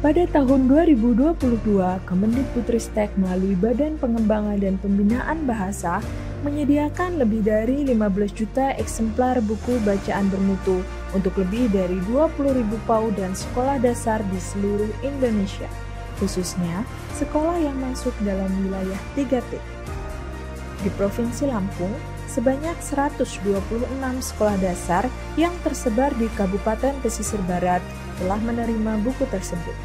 Pada tahun 2022, Kemendikbudristek melalui Badan Pengembangan dan Pembinaan Bahasa menyediakan lebih dari 15 juta eksemplar buku bacaan bermutu untuk lebih dari 20.000 PAUD dan sekolah dasar di seluruh Indonesia, khususnya sekolah yang masuk dalam wilayah 3T. Di Provinsi Lampung, sebanyak 126 sekolah dasar yang tersebar di Kabupaten Pesisir Barat telah menerima buku tersebut.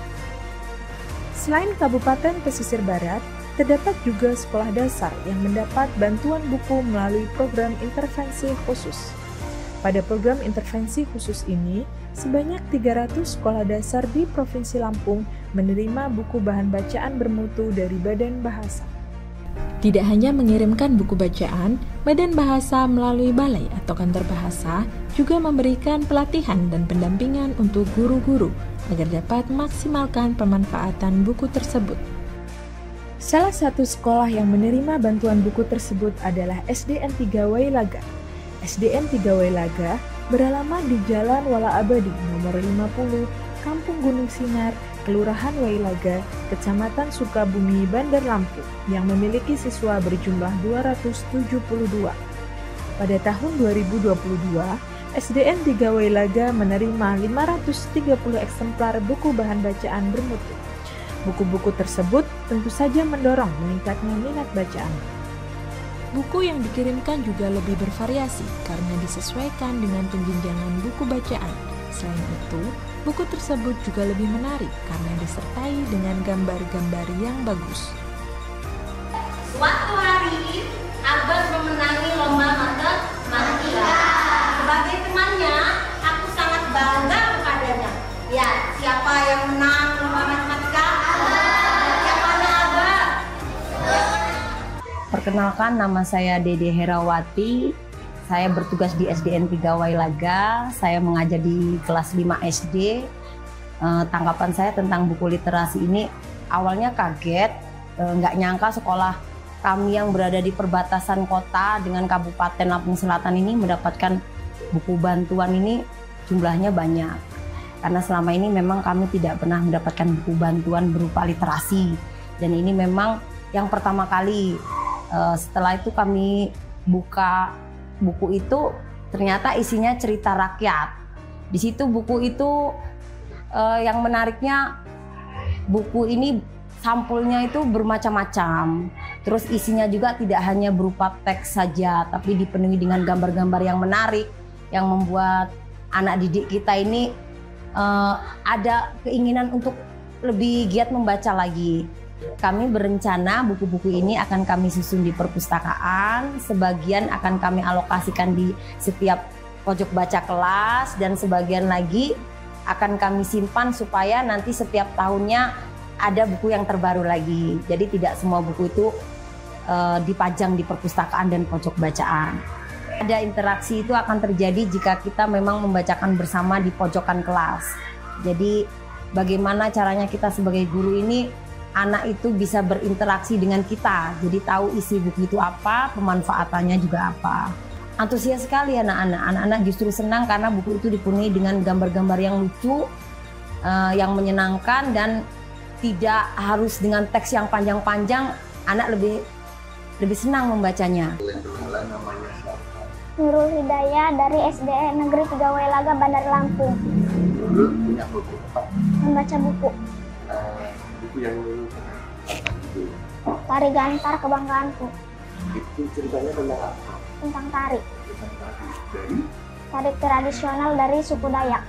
Selain Kabupaten Pesisir Barat, terdapat juga sekolah dasar yang mendapat bantuan buku melalui program intervensi khusus. Pada program intervensi khusus ini, sebanyak 300 sekolah dasar di Provinsi Lampung menerima buku bahan bacaan bermutu dari Badan Bahasa. Tidak hanya mengirimkan buku bacaan, Badan Bahasa melalui balai atau kantor bahasa juga memberikan pelatihan dan pendampingan untuk guru-guru agar dapat memaksimalkan pemanfaatan buku tersebut. Salah satu sekolah yang menerima bantuan buku tersebut adalah SDN 3 Wailaga. SDN 3 Wailaga beralamat di Jalan Wala Abadi nomor 50, Kampung Gunung Sinar, Kelurahan Wailaga, Kecamatan Sukabumi, Bandar Lampung, yang memiliki siswa berjumlah 272. Pada tahun 2022, SDN 3 Wailaga menerima 530 eksemplar buku bahan bacaan bermutu. Buku-buku tersebut tentu saja mendorong meningkatnya minat bacaan. Buku yang dikirimkan juga lebih bervariasi karena disesuaikan dengan penjenjangan buku bacaan. Selain itu, buku tersebut juga lebih menarik karena disertai dengan gambar-gambar yang bagus. Suatu hari, Albert memenangi lomba matematika. Sebagai temannya, aku sangat bangga kepadanya. Ya, siapa yang menang lomba matematika? Siapanya Albert? Perkenalkan, nama saya Dede Herawati. Saya bertugas di SDN 3 Wailaga. Saya mengajar di kelas 5 SD. Tanggapan saya tentang buku literasi ini, awalnya kaget, nggak nyangka sekolah kami yang berada di perbatasan kota dengan Kabupaten Lampung Selatan ini mendapatkan buku bantuan ini jumlahnya banyak. Karena selama ini memang kami tidak pernah mendapatkan buku bantuan berupa literasi. Dan ini memang yang pertama kali. Setelah itu kami buka buku itu, ternyata isinya cerita rakyat. Di situ buku itu yang menariknya, buku ini sampulnya itu bermacam-macam. Terus isinya juga tidak hanya berupa teks saja, tapi dipenuhi dengan gambar-gambar yang menarik, yang membuat anak didik kita ini ada keinginan untuk lebih giat membaca lagi. Kami berencana buku-buku ini akan kami susun di perpustakaan, sebagian akan kami alokasikan di setiap pojok baca kelas, dan sebagian lagi akan kami simpan supaya nanti setiap tahunnya ada buku yang terbaru lagi. Jadi tidak semua buku itu dipajang di perpustakaan dan pojok bacaan. Ada interaksi itu akan terjadi jika kita memang membacakan bersama di pojokan kelas. Jadi bagaimana caranya kita sebagai guru ini, anak itu bisa berinteraksi dengan kita, jadi tahu isi buku itu apa, pemanfaatannya juga apa. Antusias sekali anak-anak justru senang karena buku itu dipenuhi dengan gambar-gambar yang lucu, yang menyenangkan, dan tidak harus dengan teks yang panjang-panjang. Anak lebih senang membacanya. Nurul Hidayah dari SDN Negeri 3 Wailaga, Bandar Lampung. Punya buku apa? Membaca buku. Buku yang Tari Gantar Kebanggaanku. itu ceritanya tentang apa? Tentang tari. Tentang dari Tari tradisional dari suku Dayak.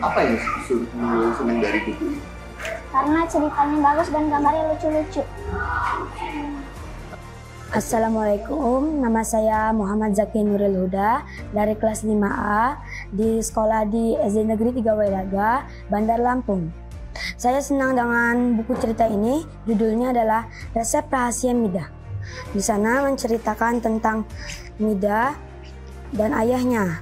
apa yang senang dari buku ini? Karena ceritanya bagus dan gambarnya lucu-lucu. Assalamualaikum, nama saya Muhammad Zaki Nuril Huda dari kelas 5A di sekolah di SD Negeri 3 Wailaga, Bandar Lampung. Saya senang dengan buku cerita ini, judulnya adalah Resep Rahasia Mida. Di sana menceritakan tentang Mida dan ayahnya.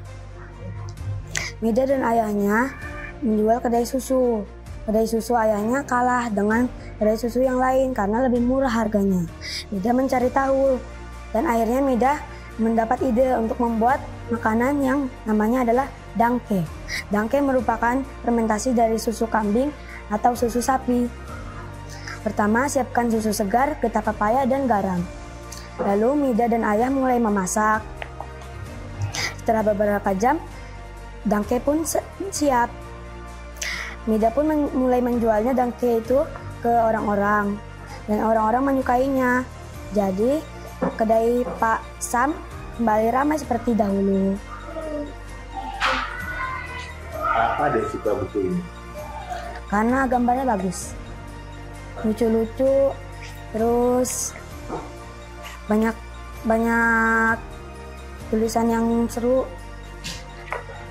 Mida dan ayahnya menjual kedai susu. Kedai susu ayahnya kalah dengan kedai susu yang lain karena lebih murah harganya. Mida mencari tahu dan akhirnya Mida mendapat ide untuk membuat makanan yang namanya adalah Dangke. Dangke merupakan fermentasi dari susu kambing atau susu sapi. Pertama, siapkan susu segar, getah pepaya, dan garam. Lalu Mida dan ayah mulai memasak. Setelah beberapa jam, dangke pun siap. Mida pun mulai menjualnya dangke itu ke orang-orang, dan orang-orang menyukainya. Jadi, kedai Pak Sam kembali ramai seperti dahulu. Apa Dek suka buku ini? Karena gambarnya bagus, lucu-lucu, terus banyak tulisan yang seru.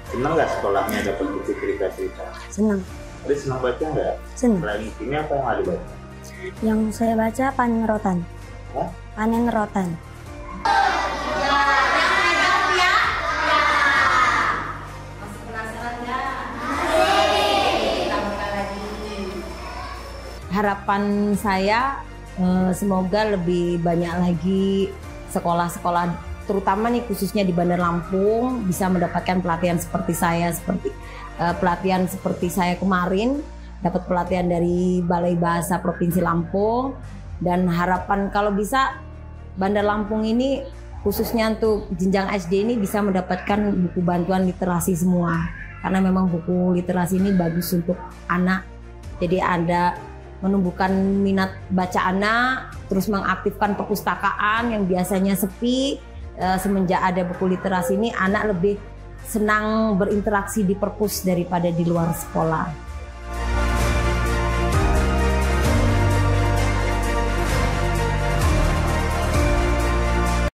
Senang nggak sekolahnya dapat buku cerita-cerita? Senang. Ada senang baca nggak? Senang. Selain ini apa yang ada baca? Yang saya baca Panen Rotan. Hah? Panen Rotan. Masih penasaran nggak? Kita buka lagi. Harapan saya semoga lebih banyak lagi sekolah-sekolah, terutama nih khususnya di Bandar Lampung, bisa mendapatkan pelatihan seperti saya, pelatihan seperti saya kemarin, dapat pelatihan dari Balai Bahasa Provinsi Lampung. Dan harapan kalau bisa Bandar Lampung ini khususnya untuk jenjang SD ini bisa mendapatkan buku bantuan literasi semua, karena memang buku literasi ini bagus untuk anak. Jadi ada menumbuhkan minat baca anak, terus mengaktifkan perpustakaan yang biasanya sepi. Semenjak ada buku literasi ini, anak lebih senang berinteraksi di perpus daripada di luar sekolah.